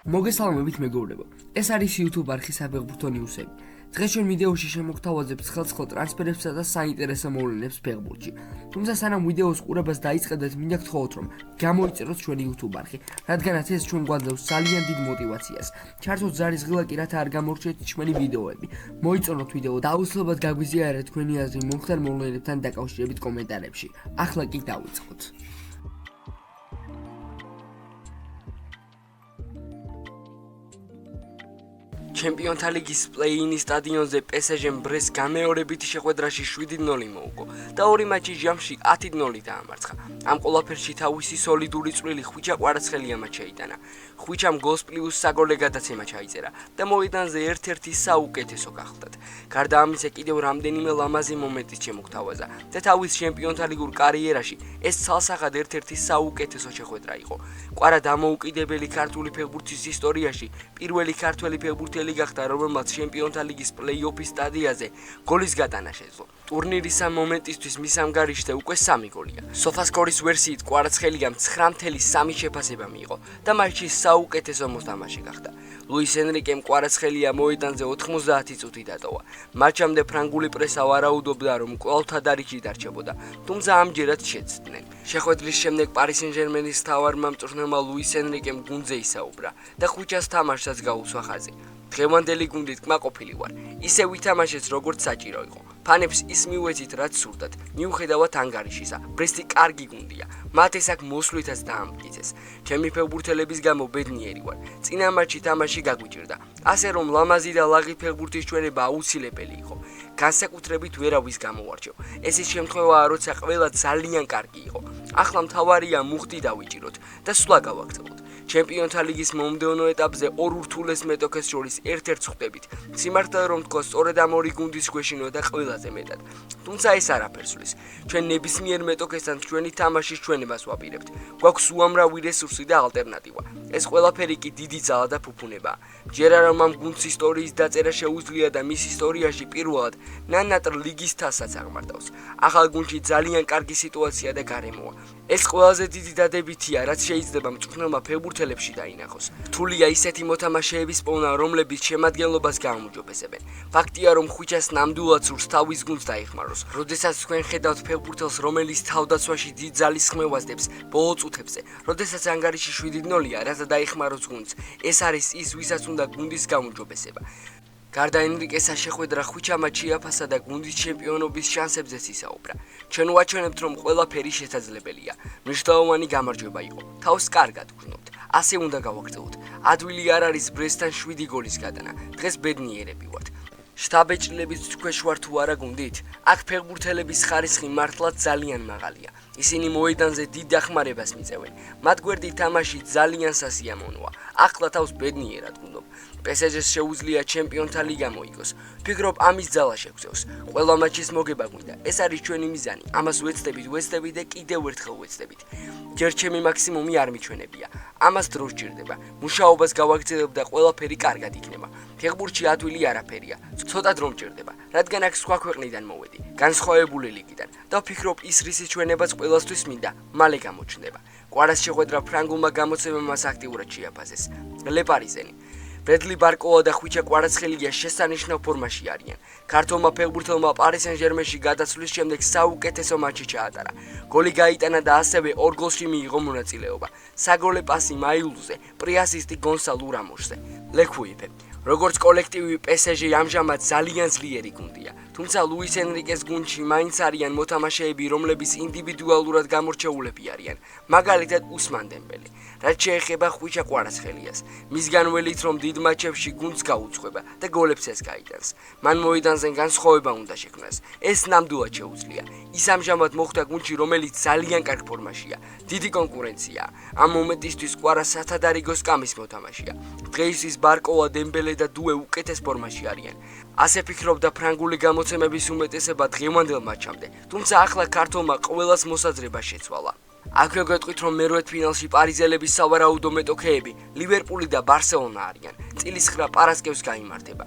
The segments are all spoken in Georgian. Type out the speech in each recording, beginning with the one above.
მოგესალმებით მეგობრებო. ეს არის YouTube არხი საფეხბურთო ნიუსები. დღეს ჩვენ ვიდეოში შემოგთავაზებთ ხელსხო ტრანსფერებსა და საინტერესო მოვლენებს ფეხბურთში. თუმცა სანამ ვიდეოს ყურებას დაიწყებთ, მინდა გთხოვოთ, რომ გამოიწეროთ ჩვენი YouTube არხი, რადგანაც ეს ჩვენ გვაძლევს ძალიან დიდ мотивაციას. ჩართოთ ზარის ღილაკი, რათა არ გამორჩეთ ჩვენი ვიდეოები. მოიწონოთ ვიდეო და აუცილებლად გაგვიზიარეთ თქვენი აზრი მომხდარ მოვლენებთან დაკავშირებით კომენტარებში. ახლა კი დავიწყოთ. ჩემპიონთა ლიგის პლეი-ინის სტადიონზე PSG-მ ბრესტს გამეორებითი შეხვედრაში 7-0 მოუგო და ორი მაჩის ჯამში 10-0 დაამარცხა. ამ ყველაფერში თავისი სოლიდური წვლილი ხვიჩა კვარაცხელიამ შეიტანა. ხვიჩამ გოლს პლუს საგოლე გადაცემა ჩაიწერა და მოედანზე ერთ-ერთი საუკეთესო გახლდათ. გარდა ამისა, კიდევ რამდენიმე ლამაზი მომენტიც შემოგთავაზა და თავის ჩემპიონთა ლიგურ კარიერაში ეს ცალსახად ერთ-ერთი საუკეთესო შეხვედრა იყო. კვარა დამოუკიდებელი ქართული ფეხბურთის ისტორიაში პირველი ქართველი ფეხბურთელი გახდა, რომელმაც ჩემპიონთა ლიგის პლეი-ოფის სტადიაზე გოლის გატანა შეძლო. ტურნირის ამ მომენტისთვის მის ანგარიშზე უკვე 3 გოლია. SofaScore-ის ვერსიით კვარაცხელიამ 9.3 შეფასება მიიღო და მატჩის საუკეთესო მოთამაშე გახდა. ლუის ენრიკემ კვარაცხელია მოედანზე 90 წუთი დატოვა. მატჩამდე ფრანგული პრესა ვარაუდობდა, რომ კვლავ თადარიჯი დარჩებოდა, თუმცა ამჯერად შეცდნენ. შეხვედრის შემდეგ პარი სენ-ჟერმენის მთავარმა მწვრთნელმა ლუის ენრიკემ გუნდზე ისაუბრა და ხვიჩას თამაშსაც გაუსვა ხაზი. დღევანდელი გუნდით კმაყოფილი ვარ. ისე ვითამაშეთ, როგორც საჭირო იყო. ფანებს ის მივეცით, რაც სურდათ. მიუხედავად ანგარიშისა, ბრესტი კარგი გუნდია. მათ ეს აქ მოსვლითაც დაამტკიცეს. ჩემი ფეხბურთელების გამო ბედნიერი ვარ. წინა მატჩი თამაში გაგვიჭირდა. ასე რომ ლამაზი და ლაღი ფეხბურთის ჩვენება აუცილებელი იყო. განსაკუთრებით ვერავის გამოვარჩევ. ეს ის შემთხვევაა, როცა ყველა ძალიან კარგი იყო. ახლა მთავარია მუხტი დავიჭიროთ და სვლა გავაგრძელოთ. ჩემპიონთა ლიგის მომდევნო ეტაპზე ორ ურთულეს მეტოქეს შორის ერთ-ერთს ხვდებით. სიმართლე რომ თქვა, სწორედ ამ ორი გუნდის ქვეშინოდა ყველაზე მეტად. თუმცა ეს არაფერს ვლის. ჩვენ ნებისმიერ მეტოქესთან ჩვენი თამაშის ჩვენებას ვაპირებთ. გვაქვს უამრავი რესურსი და ალტერნატივა. ეს ყველაფერი კი დიდი ძალა და ფუფუნებაა. ჯერ არა რომ ამ გუნდს ისტორიის დაწერა შეუძლია და მის ისტორიაში პირველად ნანატრ ლიგის თასსაც აღმართავს. ახალ გუნდში ძალიან კარგი სიტუაცია და გარემოა. ეს ყველაზე დიდი დადებითია, რაც შეიძლება მწვრთნელმა ფეხბურთელებში დაინახოს. რთულია ისეთი მოთამაშეების პოვნა, რომლებიც შემადგენლობას გაამუჯობესებენ. ფაქტია, რომ ხვიჩას ნამდვილად სურს თავის გუნდს დაეხმაროს. როდესაც თქვენ ხედავთ ფეხბურთელს, რომელიც თავდაცვაში დიდ ძალის ხმევას დებს ბოლო წუთებზე, როდესაც ანგარიში 7-0-ია, რათა დაეხმაროს გუნდს, ეს არის ის, ვისაც უნდა გუნდის გაუმჯობესება. გარდა ენრიკეს შეხვედრა ხვიჩამაც შეაფასა და გუნდის ჩემპიონობის შანსებზეც ისაუბრა. ჩვენ ვაჩვენებთ, რომ ყველაფერი შესაძლებელია. მნიშვნელოვანი გამარჯვება იყო. თავს კარგად ვგრძნობთ. ასე უნდა გავაგრძელოთ. ადვილი არ არის ბრესტთან 7 გოლის გატანა. დღეს ბედნიერები ვართ. შტაბეჭდილების ქვეშ ვარ თუ არა გუნდით? აქ ფეხბურთელების ხარისხი მართლაც ძალიან მაღალია. ისინი მოედანზე დიდ დახმარებას მიწევენ. მათ გვერდით თამაში ძალიან სასიამოვნოა. ახლა თავს ბედნიერად ვგრძნობ. PSG-ს შეუძლია ჩემპიონთა ლიგა მოიგოს. ფიქრობ, ამის ძალა შეგვწევს. ყველა მატჩის მოგება გვინდა. ეს არის ჩვენი მიზანი. ამას ვეცდებით და კიდევ ერთხელ ვეცდებით. ჯერ ჩემი მაქსიმუმი არ მიჩვენებია. ამას დრო სჭირდება. მუშაობას გავაგრძელებ და ყველაფერი კარგად იქნება. ფეხბურთში ადვილი არაფერია. ცოტა დრო მჭირდება, რადგან აქ სხვა ქვეყნიდან მოვედი, განსხვავებული ლიგიდან და ვფიქრობ, ის რისის ჩვენებაც ყველასთვის მინდა, მალე გამოჩნდება. კვარას შეხვედრა ფრანგულმა გამოცემებმაც აქტიურად შეაფასეს. ლეპარიზენი ბრედლი ბარკოა და ხვიჩა კვარაცხელია შესანიშნავ ფორმაში არიან. ქართულმა ფეხბურთელმა პარი სენ-ჟერმენში გადასვლის შემდეგ საუკეთესო მატჩი ჩაატარა. გოლი გაიტანა და ასევე ორ გოლში მიიღო მონაწილეობა. საგოლე პასი მაილუზე, პრიასისტი გონსალ ურამოსზე. ლექვუიფე როგორც კოლექტივი PSG ამჟამად ძალიან ძლიერი გუნდია. თუმცა ლუის ენრიკეს გუნდში მაინც არიან მოთამაშეები, რომლებიც ინდივიდუალურად გამორჩეულები არიან. მაგალითად უსმან დემბელი. რაც შეეხება ხვიჩა კვარაცხელიას, მისგან ველით, რომ დიდ მატჩებში გუნდს გაუძღვება და გოლებსაც გაიტანს. მან მოედანზე განსხვავება უნდა შექმნას. ეს ნამდვილად შეუძლია. ის ამჟამად მოხვდა გუნდში, რომელიც ძალიან კარგ ფორმაშია. დიდი კონკურენციაა. ამ მომენტისთვის კვარა სათადარიგოს კამის მოთამაშეა. დღეისთვის ბარკოა, დემბელე და დუე უკეთეს ფორმაში არიან. ასე ფიქრობდა ფრანგული გამოცემების უმეტესობა დღევანდელ მატჩამდე, თუმცა ახლა ქართულმა ყველას მოსაზრება შეცვალა. აქვე გეტყვით, რომ მერვედფინალში პარიზელების სავარაუდო მეტოქეები ლივერპული და ბარსელონა არიან. წილის 9 პარასკევს გაიმართება.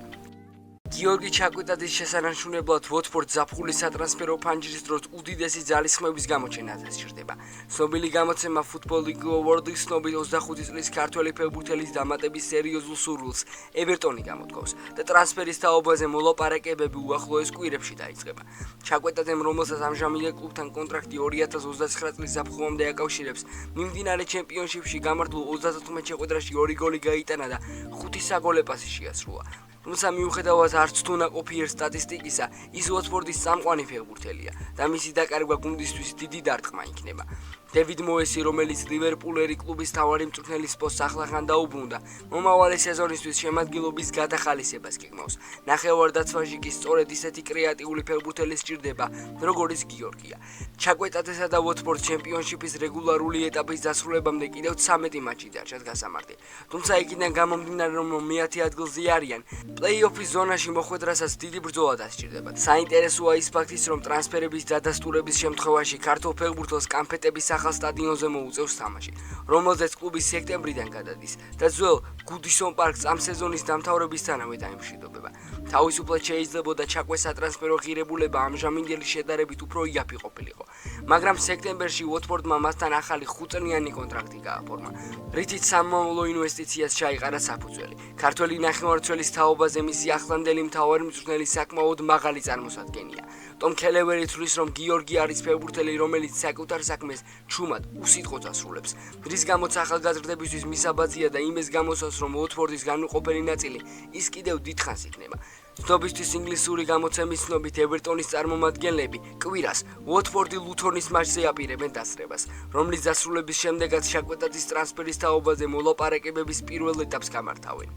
გიორგი ჩაკვეტაძის შესანარჩუნებლად ვოტფორდ ზაფხულის სატრანსფერო ფანჯრის დროს უდიდესი ძალისხმევის გამოჩენა დასჭირდება. ცნობილი გამოცემა Football League World-ის ცნობით 25 წლის ქართველი ფეხბურთელის დამატების სერიოზულ სურვილს ევერტონი გამოთქვავს და ტრანსფერის თაობაზე მოლაპარაკებები უახლოეს კვირებში დაიწყება. ჩაკვეტაძემ, რომელსაც ამჟამად კლუბთან კონტრაქტი 2029 წლის ზაფხულამდე აკავშირებს, მიმდინარე ჩემპიონშიპში გამართულ 34 შეხვედრაში 2 გოლი გაიტანა და 5 საგოლე პასი შეასრულა. თუმცა მიუხედავად არც თუ ნაყოფიერ სტატისტიკისა, ის ვოტფორდის წამყვანი ფეხბურთელია და მისი დაკარგვა გუნდისთვის დიდი დარტყმა იქნება. დევიდ მოესი, რომელიც ლივერპულერი კლუბის მთავარი მწვრთნელის პოსტს ახლახან დაუბრუნდა, მომავალი სეზონისთვის შემადგენლობის გადახალისებას გეგმავს. ნახევარ-დაცვაში კი სწორედ ისეთი კრეატიული ფეხბურთელი სჭირდება, როგორც გიორგია. ჩაკვეტაძესა და ვოტფორდს ჩემპიონშიპის რეგულარული ეტაპის დასრულებამდე კიდევ 13 მატჩი დარჩათ გასამართი. თუმცა იქიდან გამომდინარე, რომ მე-10 ადგილზე არიან, პლეი-ოფის ზონაში მოხვედრასაც დიდი ბრძოლა დასჭირდებათ. საინტერესოა ის ფაქტიც, რომ ტრანსფერების დადასტურების შემთხვევაში ქართულ ფეხბურთელს კამფეტების ახალ სტადიონზე მოუწევს თამაში, რომელზეც კლუბი სექტემბრიდან გადადის და ძველ გუდისონ პარკს ამ სეზონის დამთავრებისთანავე დაემშვიდობება. თავისუფლად შეიძლებოდა ჩაკვეს სატრანსფერო ღირებულება ამჟამინდელი შედარებით უფრო იაფი ყოფილიყო, მაგრამ სექტემბერში ვოტფორდმა მასთან ახალი 5-წლიანი კონტრაქტი გააფორმა, რითიც სამომავლო ინვესტიციას ჩაიყარა საფუძველი. ქართველი ნახევარმცველის თაობაზე მისი ახლანდელი მთავარი მწვრთნელი საკმაოდ მაღალი წარმოსადგენია. ტომ ქელევერი თვლის, რომ გიორგი არის ფეხბურთელი, რომელიც საკუთარ საქმეს ჩუმად უსიტყვოდ ასრულებს, რის გამოც ახალგაზრდებისთვის მისაბაძია და იმეს გამოსავს, რომ ვოტფორდის განუყოფელი ნაწილი ის კიდევ დიდხანს იქნება. ცნობისთვის ინგლისური გამოცემის ცნობით ევერტონის წარმომადგენლები კვირას ვოტფორდი ლუთონის მატჩზე აპირებენ დასწრებას, რომლის დასრულების შემდეგაც ჩაკვეტაძის ტრანსფერის თაობაზე მოლაპარაკებების პირველ ეტაპს გამართავენ.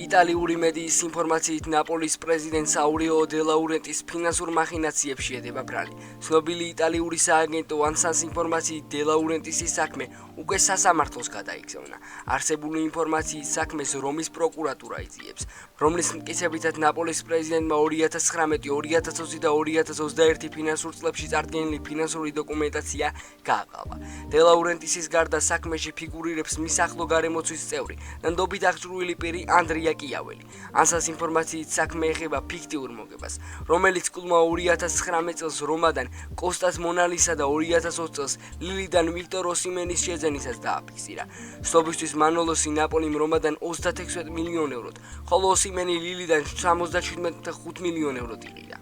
იტალიური მედიის ინფორმაციით ნაპოლის პრეზიდენტ საურიო დე ლაურენტის ფინანსურ მახინაციებში ედება ბრალი. ცნობილი იტალიური სააგენტო ანსას ინფორმაციით დე ლაურენტის საქმე უკვე სასამართლოს გადაიგზავნა. არსებული ინფორმაციის საქმეს რომის პროკურატურა იძიებს, რომლის მტკიცებითაც ნაპოლის პრეზიდენტმა 2019, 2020 და 2021 ფინანსურ წლებში წარდგენილი ფინანსური დოკუმენტაცია გააყალბა. დე ლაურენტისის გარდა საქმეში ფიგურირებს მის ახლო გარემოცვის წევრი და ნდობით აღჭურვილი პირი ანდრია კიაველი. ანსას ინფორმაციით საქმე ეხება ფიქტიურ მოგებას, რომელიც კლუბმა 2019 წელს რომადან კოსტას მონალისა და 2020 წელს ლილიდან ვიქტორ ოსიმენის შეძენისას დააფიქსირა. სლობისთვის მანოლოსი ნაპოლიმ რომადან 36 მილიონ ევროთ, ხოლო ოსიმენი ლილიდან 77.5 მილიონ ევროთ იღიდა.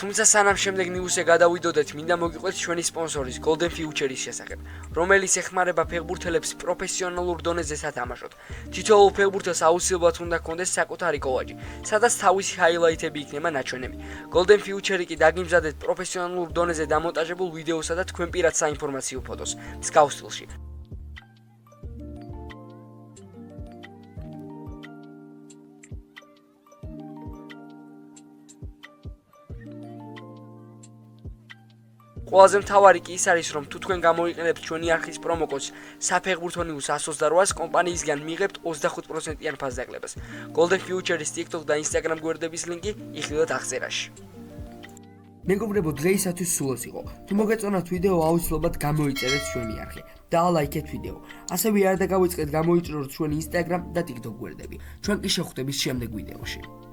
თუმცა სანამ შემდეგ ნიუსზე გადავიდოდეთ, მინდა მოგიყვეთ ჩვენი სპონსორის Golden Future-ის შესახებ, რომელიც ეხმარება ფეხბურთელებს პროფესიონალურ დონეზე სათამაშოდ. თითოეულ ფეხბურთელს აუცილებლად უნდა ჰქონდეს საკუთარი კოვაჯი, სადაც თავისი ჰაილაითები იქნება ნაჩვენები. Golden Future-ი კი დაგიმზადეთ პროფესიონალურ დონეზე დამონტაჟებულ ვიდეოსა და თქვენ პირად საინფორმაციო ფოტოს, მსგავს სტილში. ყველაზე მთავარი კი ის არის, რომ თუ თქვენ გამოიყენებთ ჩვენი არხის პრომოკოდს საფეხბურთო ნიუს 128, კომპანიისგან მიიღებთ 25%-იან ფასდაკლებას. Golden Future-ის TikTok და Instagram გვერდების ლინკი იხილეთ აღწერაში. მეგობრებო, დღეისათვის სულაც იყო. თუ მოგეწონათ ვიდეო, აუცილებლად გამოიწერეთ ჩვენი არხი და ლაიქეთ ვიდეო. ასევე არ დაგავიწყეთ გამოიჭროთ ჩვენი Instagram და TikTok გვერდები. ჩვენ კი შევხვდებით შემდეგ ვიდეოში.